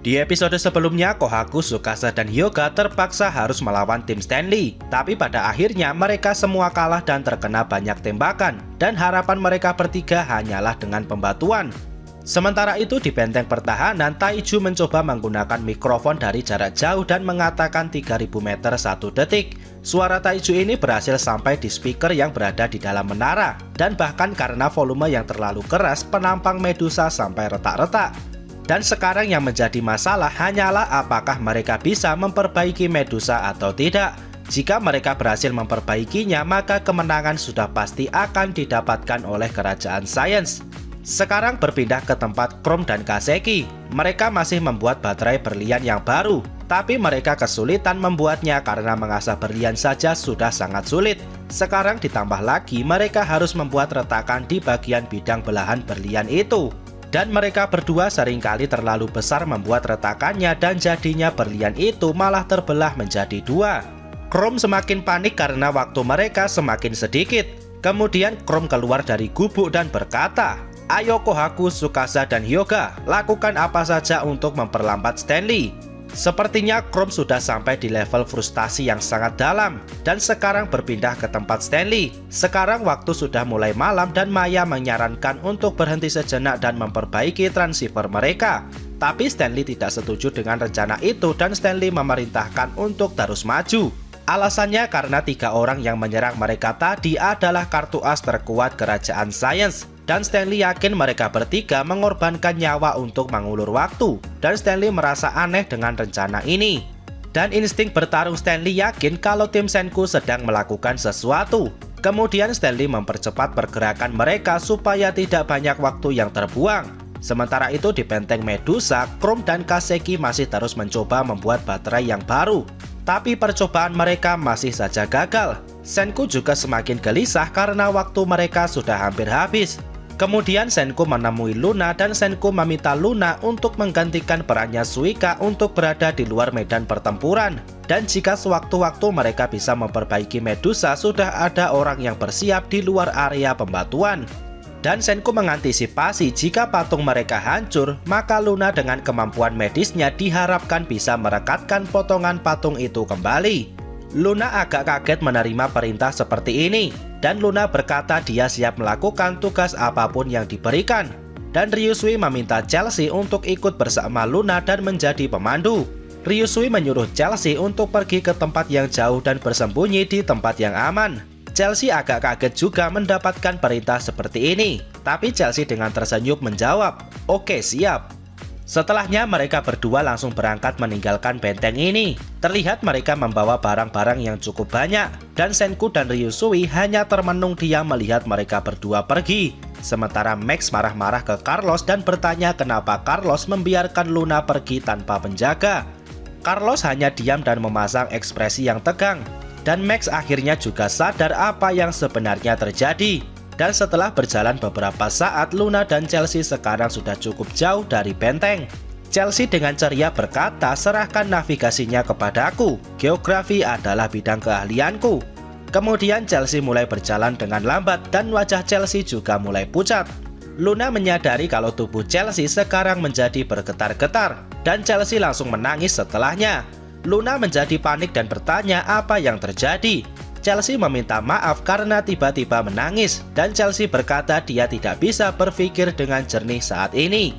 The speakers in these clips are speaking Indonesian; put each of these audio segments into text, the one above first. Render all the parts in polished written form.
Di episode sebelumnya, Kohaku, Tsukasa, dan Hyuga terpaksa harus melawan tim Stanley. Tapi pada akhirnya mereka semua kalah dan terkena banyak tembakan. Dan harapan mereka bertiga hanyalah dengan pembatuan. Sementara itu di benteng pertahanan, Taiju mencoba menggunakan mikrofon dari jarak jauh dan mengatakan 3000 meter 1 detik. Suara Taiju ini berhasil sampai di speaker yang berada di dalam menara. Dan bahkan karena volume yang terlalu keras, penampang Medusa sampai retak-retak. Dan sekarang yang menjadi masalah hanyalah apakah mereka bisa memperbaiki Medusa atau tidak. Jika mereka berhasil memperbaikinya, maka kemenangan sudah pasti akan didapatkan oleh kerajaan Sains. Sekarang berpindah ke tempat Chrome dan Kaseki. Mereka masih membuat baterai berlian yang baru, tapi mereka kesulitan membuatnya karena mengasah berlian saja sudah sangat sulit. Sekarang ditambah lagi mereka harus membuat retakan di bagian bidang belahan berlian itu. Dan mereka berdua seringkali terlalu besar membuat retakannya dan jadinya berlian itu malah terbelah menjadi dua. Chrome semakin panik karena waktu mereka semakin sedikit. Kemudian Chrome keluar dari gubuk dan berkata, "Ayo Kohaku, Tsukasa, dan Hyuga, lakukan apa saja untuk memperlambat Stanley." Sepertinya Chrome sudah sampai di level frustasi yang sangat dalam dan sekarang berpindah ke tempat Stanley. Sekarang waktu sudah mulai malam dan Maya menyarankan untuk berhenti sejenak dan memperbaiki transceiver mereka. Tapi Stanley tidak setuju dengan rencana itu dan Stanley memerintahkan untuk terus maju. Alasannya karena 3 orang yang menyerang mereka tadi adalah kartu as terkuat kerajaan Sains. Dan Stanley yakin mereka bertiga mengorbankan nyawa untuk mengulur waktu. Dan Stanley merasa aneh dengan rencana ini. Dan insting bertarung Stanley yakin kalau tim Senku sedang melakukan sesuatu. Kemudian Stanley mempercepat pergerakan mereka supaya tidak banyak waktu yang terbuang. Sementara itu di benteng Medusa, Chrome dan Kaseki masih terus mencoba membuat baterai yang baru. Tapi percobaan mereka masih saja gagal. Senku juga semakin gelisah karena waktu mereka sudah hampir habis. Kemudian Senku menemui Luna dan Senku meminta Luna untuk menggantikan perannya Suika untuk berada di luar medan pertempuran. Dan jika sewaktu-waktu mereka bisa memperbaiki Medusa, sudah ada orang yang bersiap di luar area pembatuan. Dan Senku mengantisipasi jika patung mereka hancur, maka Luna dengan kemampuan medisnya diharapkan bisa merekatkan potongan patung itu kembali. Luna agak kaget menerima perintah seperti ini. Dan Luna berkata dia siap melakukan tugas apapun yang diberikan. Dan Ryusui meminta Chelsea untuk ikut bersama Luna dan menjadi pemandu. Ryusui menyuruh Chelsea untuk pergi ke tempat yang jauh dan bersembunyi di tempat yang aman. Chelsea agak kaget juga mendapatkan perintah seperti ini. Tapi Chelsea dengan tersenyum menjawab, "Oke, siap." Setelahnya mereka berdua langsung berangkat meninggalkan benteng ini. Terlihat mereka membawa barang-barang yang cukup banyak. Dan Senku dan Ryusui hanya termenung diam melihat mereka berdua pergi. Sementara Max marah-marah ke Carlos dan bertanya kenapa Carlos membiarkan Luna pergi tanpa penjaga. Carlos hanya diam dan memasang ekspresi yang tegang. Dan Max akhirnya juga sadar apa yang sebenarnya terjadi. Dan setelah berjalan beberapa saat, Luna dan Chelsea sekarang sudah cukup jauh dari benteng. Chelsea dengan ceria berkata, "Serahkan navigasinya kepadaku. Geografi adalah bidang keahlianku." Kemudian Chelsea mulai berjalan dengan lambat dan wajah Chelsea juga mulai pucat. Luna menyadari kalau tubuh Chelsea sekarang menjadi bergetar-getar. Dan Chelsea langsung menangis setelahnya. Luna menjadi panik dan bertanya apa yang terjadi. Chelsea meminta maaf karena tiba-tiba menangis dan Chelsea berkata dia tidak bisa berpikir dengan jernih saat ini.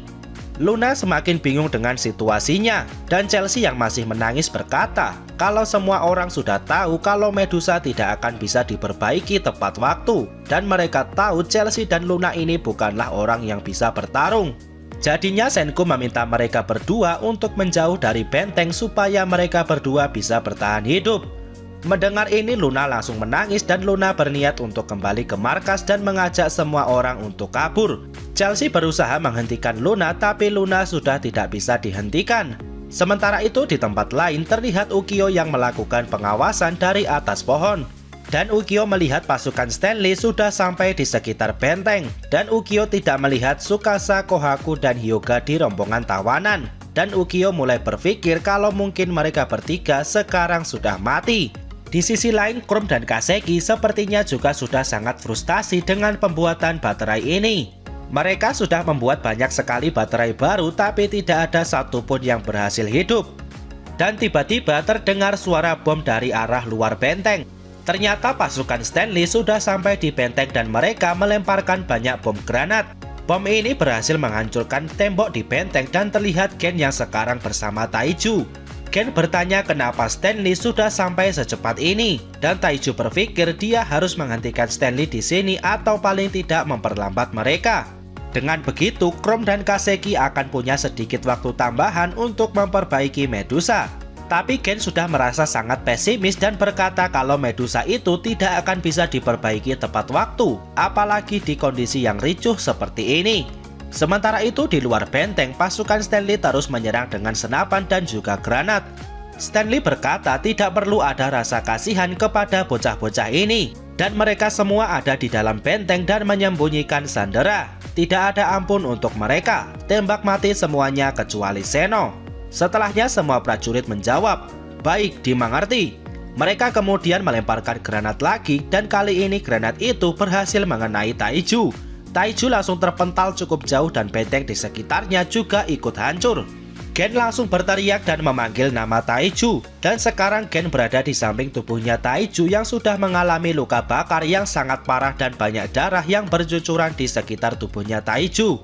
Luna semakin bingung dengan situasinya dan Chelsea yang masih menangis berkata kalau semua orang sudah tahu kalau Medusa tidak akan bisa diperbaiki tepat waktu dan mereka tahu Chelsea dan Luna ini bukanlah orang yang bisa bertarung. Jadinya Senku meminta mereka berdua untuk menjauh dari benteng supaya mereka berdua bisa bertahan hidup. Mendengar ini Luna langsung menangis dan Luna berniat untuk kembali ke markas dan mengajak semua orang untuk kabur. Chelsea berusaha menghentikan Luna tapi Luna sudah tidak bisa dihentikan. Sementara itu di tempat lain terlihat Ukyo yang melakukan pengawasan dari atas pohon. Dan Ukyo melihat pasukan Stanley sudah sampai di sekitar benteng. Dan Ukyo tidak melihat Tsukasa, Kohaku, dan Hyuga di rombongan tawanan. Dan Ukyo mulai berpikir kalau mungkin mereka bertiga sekarang sudah mati. Di sisi lain, Chrome dan Kaseki sepertinya juga sudah sangat frustasi dengan pembuatan baterai ini. Mereka sudah membuat banyak sekali baterai baru, tapi tidak ada satupun yang berhasil hidup. Dan tiba-tiba terdengar suara bom dari arah luar benteng. Ternyata pasukan Stanley sudah sampai di benteng dan mereka melemparkan banyak bom granat. Bom ini berhasil menghancurkan tembok di benteng dan terlihat Gen yang sekarang bersama Taiju. Gen bertanya kenapa Stanley sudah sampai secepat ini, dan Taiju berpikir dia harus menghentikan Stanley di sini atau paling tidak memperlambat mereka. Dengan begitu, Chrome dan Kaseki akan punya sedikit waktu tambahan untuk memperbaiki Medusa. Tapi Gen sudah merasa sangat pesimis dan berkata kalau Medusa itu tidak akan bisa diperbaiki tepat waktu, apalagi di kondisi yang ricuh seperti ini. Sementara itu di luar benteng, pasukan Stanley terus menyerang dengan senapan dan juga granat. Stanley berkata tidak perlu ada rasa kasihan kepada bocah-bocah ini, dan mereka semua ada di dalam benteng dan menyembunyikan sandera. Tidak ada ampun untuk mereka, tembak mati semuanya kecuali Seno. Setelahnya semua prajurit menjawab, baik, dimengerti. Mereka kemudian melemparkan granat lagi dan kali ini granat itu berhasil mengenai Taiju. Taiju langsung terpental cukup jauh dan benteng di sekitarnya juga ikut hancur. Gen langsung berteriak dan memanggil nama Taiju, dan sekarang Gen berada di samping tubuhnya Taiju yang sudah mengalami luka bakar yang sangat parah dan banyak darah yang bercucuran di sekitar tubuhnya Taiju.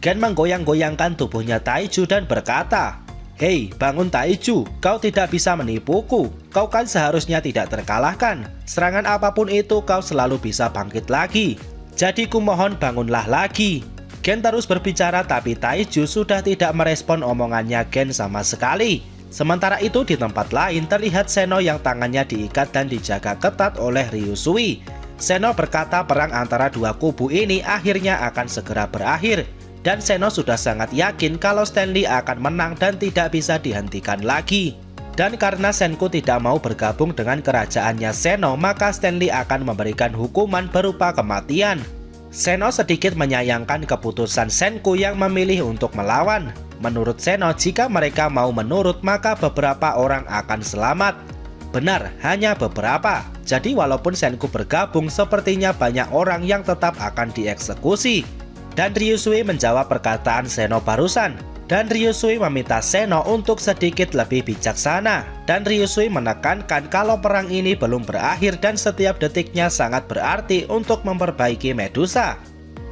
Gen menggoyang-goyangkan tubuhnya Taiju dan berkata, "Hei, bangun Taiju, kau tidak bisa menipuku. Kau kan seharusnya tidak terkalahkan. Serangan apapun itu kau selalu bisa bangkit lagi. Jadi kumohon bangunlah lagi." Gen terus berbicara tapi Taiju sudah tidak merespon omongannya Gen sama sekali. Sementara itu di tempat lain terlihat Seno yang tangannya diikat dan dijaga ketat oleh Ryusui. Seno berkata perang antara dua kubu ini akhirnya akan segera berakhir. Dan Seno sudah sangat yakin kalau Stanley akan menang dan tidak bisa dihentikan lagi. Dan karena Senku tidak mau bergabung dengan kerajaannya Seno, maka Stanley akan memberikan hukuman berupa kematian. Seno sedikit menyayangkan keputusan Senku yang memilih untuk melawan. Menurut Seno, jika mereka mau menurut, maka beberapa orang akan selamat. Benar, hanya beberapa. Jadi walaupun Senku bergabung, sepertinya banyak orang yang tetap akan dieksekusi. Dan Ryusui menjawab perkataan Seno barusan. Dan Ryusui meminta Seno untuk sedikit lebih bijaksana. Dan Ryusui menekankan kalau perang ini belum berakhir dan setiap detiknya sangat berarti untuk memperbaiki Medusa.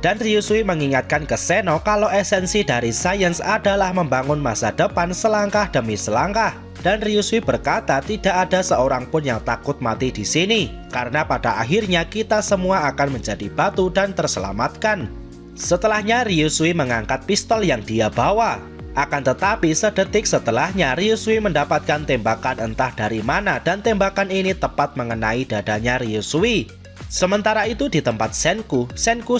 Dan Ryusui mengingatkan ke Seno kalau esensi dari sains adalah membangun masa depan selangkah demi selangkah. Dan Ryusui berkata tidak ada seorang pun yang takut mati di sini, karena pada akhirnya kita semua akan menjadi batu dan terselamatkan. Setelahnya Ryusui mengangkat pistol yang dia bawa. Akan tetapi sedetik setelahnya Ryusui mendapatkan tembakan entah dari mana dan tembakan ini tepat mengenai dadanya Ryusui. Sementara itu di tempat Senku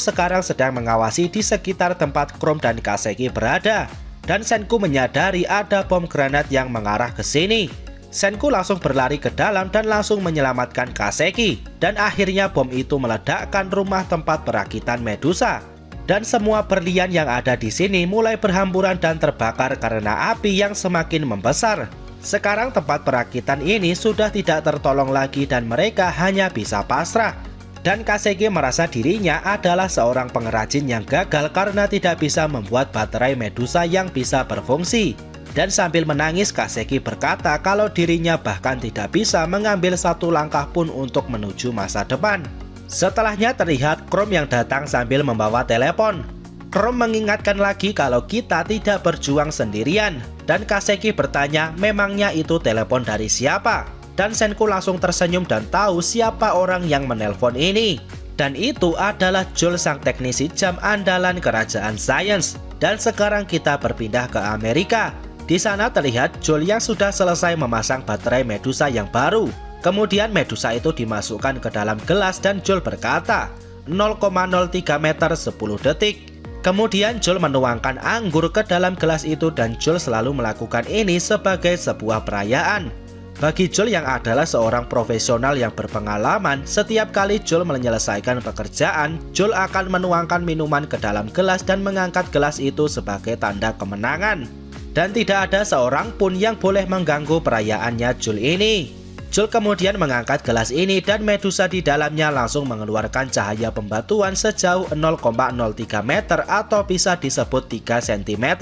sekarang sedang mengawasi di sekitar tempat Chrome dan Kaseki berada. Dan Senku menyadari ada bom granat yang mengarah ke sini. Senku langsung berlari ke dalam dan langsung menyelamatkan Kaseki. Dan akhirnya bom itu meledakkan rumah tempat perakitan Medusa. Dan semua berlian yang ada di sini mulai berhamburan dan terbakar karena api yang semakin membesar. Sekarang tempat perakitan ini sudah tidak tertolong lagi dan mereka hanya bisa pasrah. Dan Kaseki merasa dirinya adalah seorang pengrajin yang gagal karena tidak bisa membuat baterai Medusa yang bisa berfungsi. Dan sambil menangis Kaseki berkata kalau dirinya bahkan tidak bisa mengambil satu langkah pun untuk menuju masa depan. Setelahnya terlihat Chrome yang datang sambil membawa telepon. Chrome mengingatkan lagi kalau kita tidak berjuang sendirian. Dan Kaseki bertanya memangnya itu telepon dari siapa? Dan Senku langsung tersenyum dan tahu siapa orang yang menelpon ini. Dan itu adalah Joel sang teknisi jam andalan kerajaan sains. Dan sekarang kita berpindah ke Amerika. Di sana terlihat Joel yang sudah selesai memasang baterai Medusa yang baru. Kemudian Medusa itu dimasukkan ke dalam gelas dan Joel berkata 0,03 meter 10 detik. Kemudian Joel menuangkan anggur ke dalam gelas itu dan Joel selalu melakukan ini sebagai sebuah perayaan. Bagi Joel yang adalah seorang profesional yang berpengalaman, setiap kali Joel menyelesaikan pekerjaan, Joel akan menuangkan minuman ke dalam gelas dan mengangkat gelas itu sebagai tanda kemenangan. Dan tidak ada seorang pun yang boleh mengganggu perayaannya Joel ini. Joel kemudian mengangkat gelas ini dan Medusa di dalamnya langsung mengeluarkan cahaya pembatuan sejauh 0,03 meter atau bisa disebut 3 cm.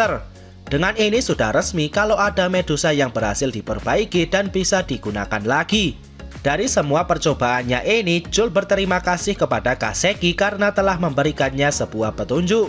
Dengan ini sudah resmi kalau ada Medusa yang berhasil diperbaiki dan bisa digunakan lagi. Dari semua percobaannya ini, Joel berterima kasih kepada Kaseki karena telah memberikannya sebuah petunjuk.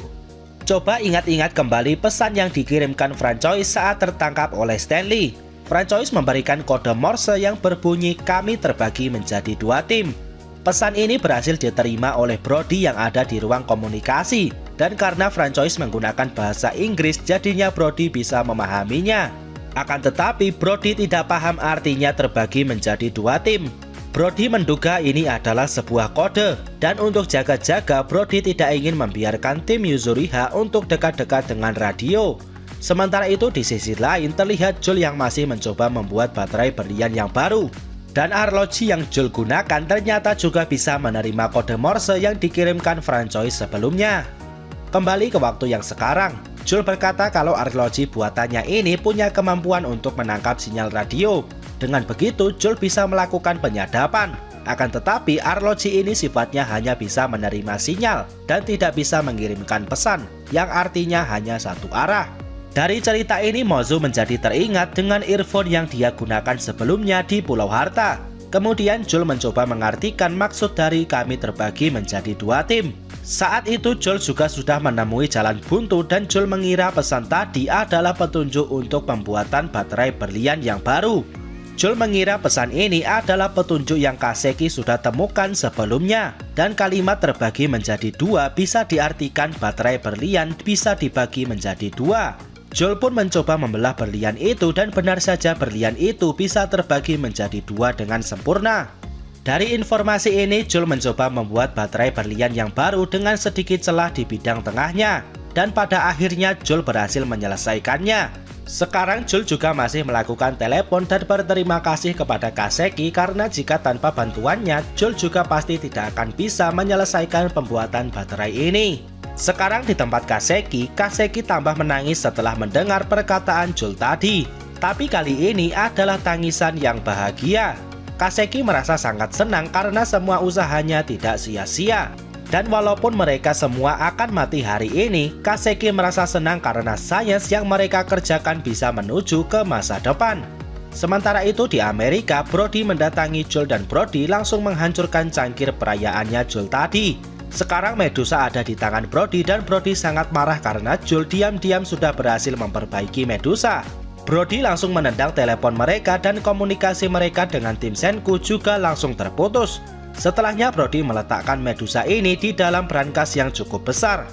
Coba ingat-ingat kembali pesan yang dikirimkan Francois saat tertangkap oleh Stanley. Francois memberikan kode Morse yang berbunyi kami terbagi menjadi 2 tim. Pesan ini berhasil diterima oleh Brody yang ada di ruang komunikasi. Dan karena Francois menggunakan bahasa Inggris, jadinya Brody bisa memahaminya. Akan tetapi Brody tidak paham artinya terbagi menjadi 2 tim. Brody menduga ini adalah sebuah kode. Dan untuk jaga-jaga, Brody tidak ingin membiarkan tim Yuzuriha untuk dekat-dekat dengan radio. Sementara itu di sisi lain terlihat Joel yang masih mencoba membuat baterai berlian yang baru. Dan arloji yang Joel gunakan ternyata juga bisa menerima kode Morse yang dikirimkan Francois sebelumnya. Kembali ke waktu yang sekarang, Joel berkata kalau arloji buatannya ini punya kemampuan untuk menangkap sinyal radio. Dengan begitu Joel bisa melakukan penyadapan. Akan tetapi arloji ini sifatnya hanya bisa menerima sinyal dan tidak bisa mengirimkan pesan, yang artinya hanya satu arah. Dari cerita ini Mozu menjadi teringat dengan earphone yang dia gunakan sebelumnya di Pulau Harta. Kemudian Joel mencoba mengartikan maksud dari kami terbagi menjadi 2 tim. Saat itu Joel juga sudah menemui jalan buntu dan Joel mengira pesan tadi adalah petunjuk untuk pembuatan baterai berlian yang baru. Joel mengira pesan ini adalah petunjuk yang Kaseki sudah temukan sebelumnya. Dan kalimat terbagi menjadi 2 bisa diartikan baterai berlian bisa dibagi menjadi 2. Joel pun mencoba membelah berlian itu dan benar saja berlian itu bisa terbagi menjadi 2 dengan sempurna. Dari informasi ini Joel mencoba membuat baterai berlian yang baru dengan sedikit celah di bidang tengahnya. Dan pada akhirnya Joel berhasil menyelesaikannya. Sekarang Joel juga masih melakukan telepon dan berterima kasih kepada Kaseki karena jika tanpa bantuannya Joel juga pasti tidak akan bisa menyelesaikan pembuatan baterai ini. Sekarang di tempat Kaseki tambah menangis setelah mendengar perkataan Joel tadi. Tapi kali ini adalah tangisan yang bahagia. Kaseki merasa sangat senang karena semua usahanya tidak sia-sia. Dan walaupun mereka semua akan mati hari ini, Kaseki merasa senang karena sains yang mereka kerjakan bisa menuju ke masa depan. Sementara itu di Amerika, Brody mendatangi Joel dan Brody langsung menghancurkan cangkir perayaannya Joel tadi. Sekarang Medusa ada di tangan Brody dan Brody sangat marah karena Joel diam-diam sudah berhasil memperbaiki Medusa. Brody langsung menendang telepon mereka dan komunikasi mereka dengan tim Senku juga langsung terputus. Setelahnya Brody meletakkan Medusa ini di dalam brankas yang cukup besar.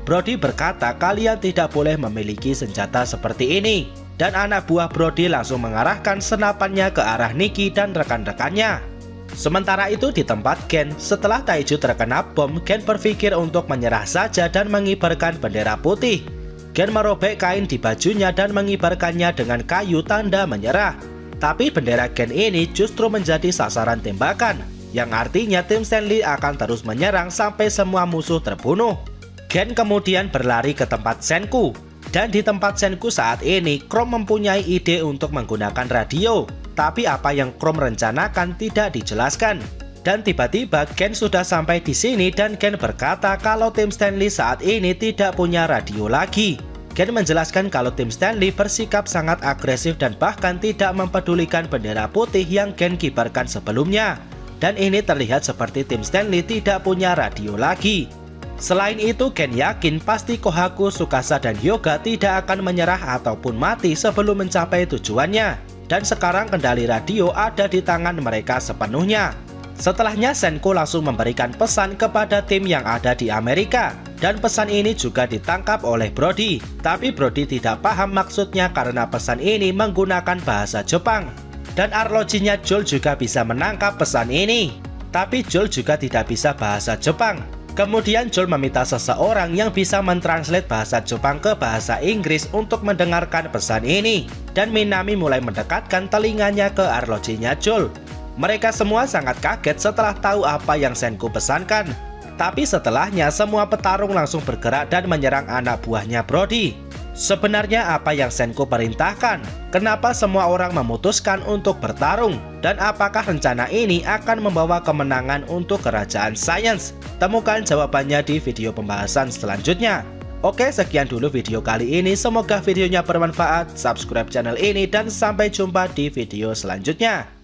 Brody berkata kalian tidak boleh memiliki senjata seperti ini. Dan anak buah Brody langsung mengarahkan senapannya ke arah Nikki dan rekan-rekannya. Sementara itu di tempat Gen, setelah Taiju terkena bom, Gen berpikir untuk menyerah saja dan mengibarkan bendera putih. Gen merobek kain di bajunya dan mengibarkannya dengan kayu tanda menyerah. Tapi bendera Gen ini justru menjadi sasaran tembakan, yang artinya tim Stanley akan terus menyerang sampai semua musuh terbunuh. Gen kemudian berlari ke tempat Senku. Dan di tempat Senku saat ini, Chrome mempunyai ide untuk menggunakan radio. Tapi apa yang Chrome rencanakan tidak dijelaskan. Dan tiba-tiba Gen sudah sampai di sini dan Gen berkata kalau tim Stanley saat ini tidak punya radio lagi. Gen menjelaskan kalau tim Stanley bersikap sangat agresif dan bahkan tidak mempedulikan bendera putih yang Gen kibarkan sebelumnya. Dan ini terlihat seperti tim Stanley tidak punya radio lagi. Selain itu, Gen yakin pasti Kohaku, Tsukasa, dan Hyuga tidak akan menyerah ataupun mati sebelum mencapai tujuannya. Dan sekarang kendali radio ada di tangan mereka sepenuhnya. Setelahnya Senku langsung memberikan pesan kepada tim yang ada di Amerika. Dan pesan ini juga ditangkap oleh Brody. Tapi Brody tidak paham maksudnya karena pesan ini menggunakan bahasa Jepang. Dan arlojinya Joel juga bisa menangkap pesan ini. Tapi Joel juga tidak bisa bahasa Jepang. Kemudian Joel meminta seseorang yang bisa mentranslate bahasa Jepang ke bahasa Inggris untuk mendengarkan pesan ini. Dan Minami mulai mendekatkan telinganya ke arlojinya Joel. Mereka semua sangat kaget setelah tahu apa yang Senku pesankan. Tapi setelahnya semua petarung langsung bergerak dan menyerang anak buahnya Brody. Sebenarnya apa yang Senku perintahkan? Kenapa semua orang memutuskan untuk bertarung? Dan apakah rencana ini akan membawa kemenangan untuk kerajaan sains? Temukan jawabannya di video pembahasan selanjutnya. Oke, sekian dulu video kali ini. Semoga videonya bermanfaat. Subscribe channel ini dan sampai jumpa di video selanjutnya.